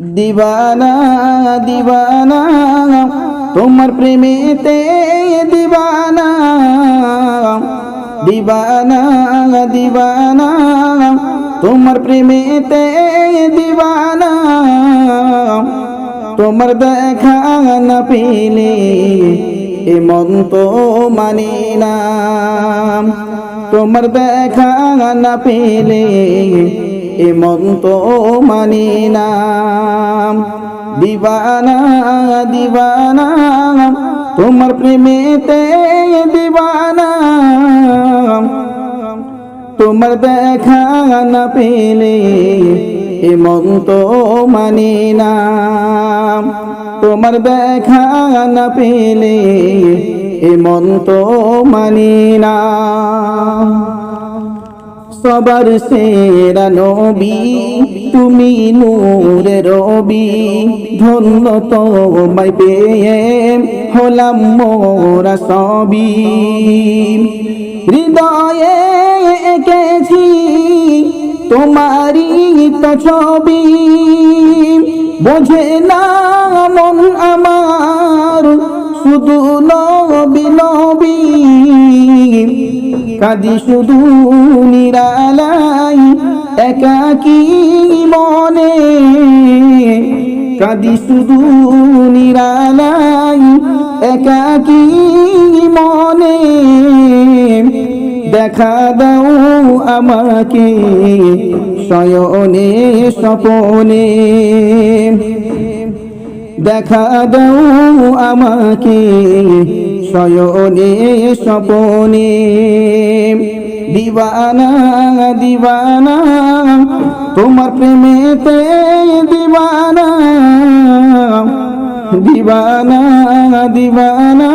দিবানা দিবানা তোমার প্রেমেতে দিবানা, দিবানা দিবানা তোমার প্রেমেতে দিবানা। তোমার দেখা না পেলে এ মন তো মানে না, তোমার দেখা না পেলে এ মন তো মানে না। দিবানা দিবানা তোমার প্রেমেতে দিবানা, তোমার দেখা না পেলে এ মন তো মানে না, তোমার দেখা না পেলে এ মন তো মানে না। সবার সেরা নবী তুমি নূরে রবি, ধন্য তোমায় পেয়ে হলাম মোরা সবই। হৃদয়ে এঁকেছি তোমারই তো ছবি, বোঝে না মন আমার শুধু নবী নবী। কাঁদি শুধু নিরালাই একাকী মনে, কাঁদি শুধু নিরালাই একাকী মনে। দেখা দাও আমাকে শয়নে স্বপনে, দেখা দাও আমাকে শয়নে স্বপনে। দিবানা দিবানা তোমার প্রেমেতে দিবানা, দিবানা দিবানা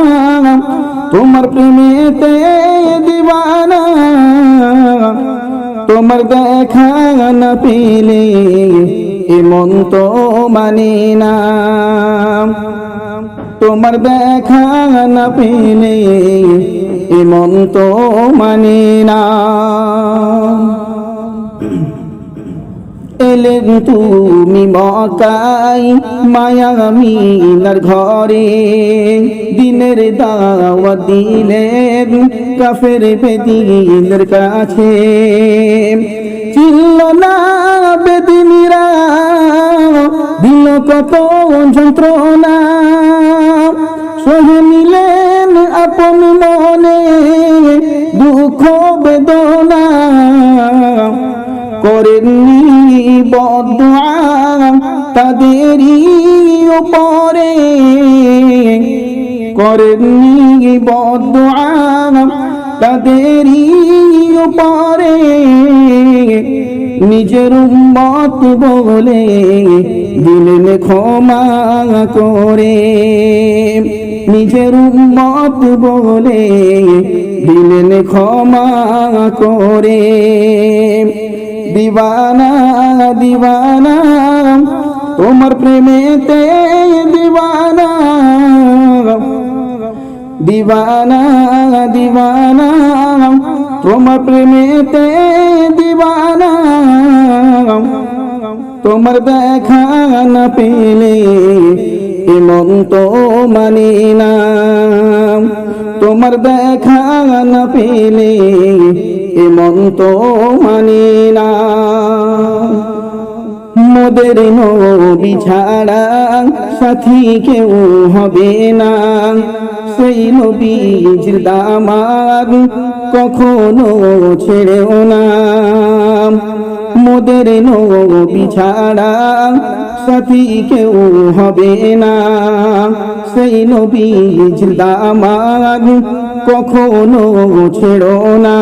তোমার প্রেমেতে দিবানা। তোমার দেখা না পেলে এ মন তো মানে না, তোমার দেখা না পেলে এ মন তো মানে না। এলেন তুমি মক্কায় মায়ামিনার ঘরে, দিনের দাওয়াত দিলেন কাফের বেদিনের কাছে। চিনল না বেদিনীরা দিল কত যন্ত্রণা, সহে নিলেন আপন মনে দুঃখ বেদনা। করেননি বদদুআ তাদেরই উপরে, করেননি বদদুআ তাদেরই উপরে। নিজের উম্মত বলে দিলেন ক্ষমা করে, নিজের উম্মত বলে দিলেন ক্ষমা করে। দিবানা দিবানা তোমার প্রেমেতে দিবানা, দিবানা দিবানা তোমার প্রেমেতে দিবানা। তোমার দেখা না পেলে এ মন তো মানে না, তোমার দেখা না পেলে এ মন তো মানে না। মোদের নবী ছাড়া সাথী কেউ হবে না, সেই নবীর দামাত কখনো ছেড়েও না। মোদের নবী ছাড়া সাথী কেউ হবে না, সেই নবীর দামাত কখনো ছেড়ো না।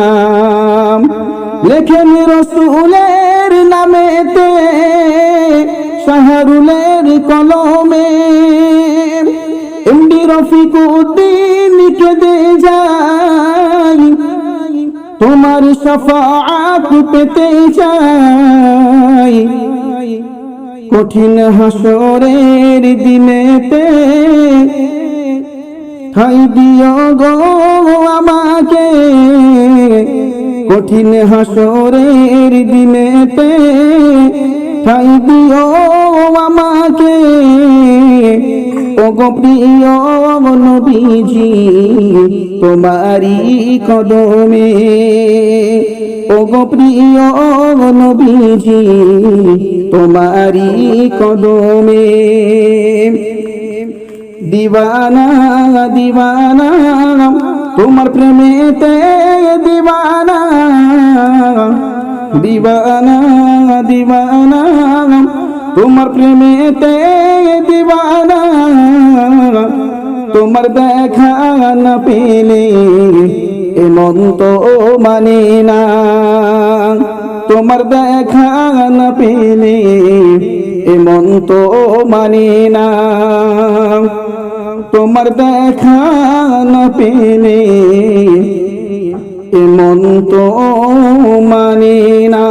লেখেন রসুলের নামেতে শাহরুলের কলমে, এমডি রফিকুদ্দিন কেঁদে যায় তোমার শাফাআত পেতে চাই। কঠিন হাসরের দিনেতে ঠাই দিও গো আমাকে, কঠিন হাসরের দিনেতে ঠাই দিও আমাকে ওগো প্রিয় নবীজি তোমারি কদমে ওগো প্রিয় নবীজি তোমারি কদমে দিওয়ানা দিওয়ানা তোমার প্রেমেতে দিওয়ানা দিওয়ানা দিওয়ানা তোমার প্রেমেতে দিওয়ানা তোমার দেখা না পেলে এ মন তো মানে না তোমার দেখা না পেলে এ মন তো মানে না তোমার দেখা না পেলে এ মন তো মানে না।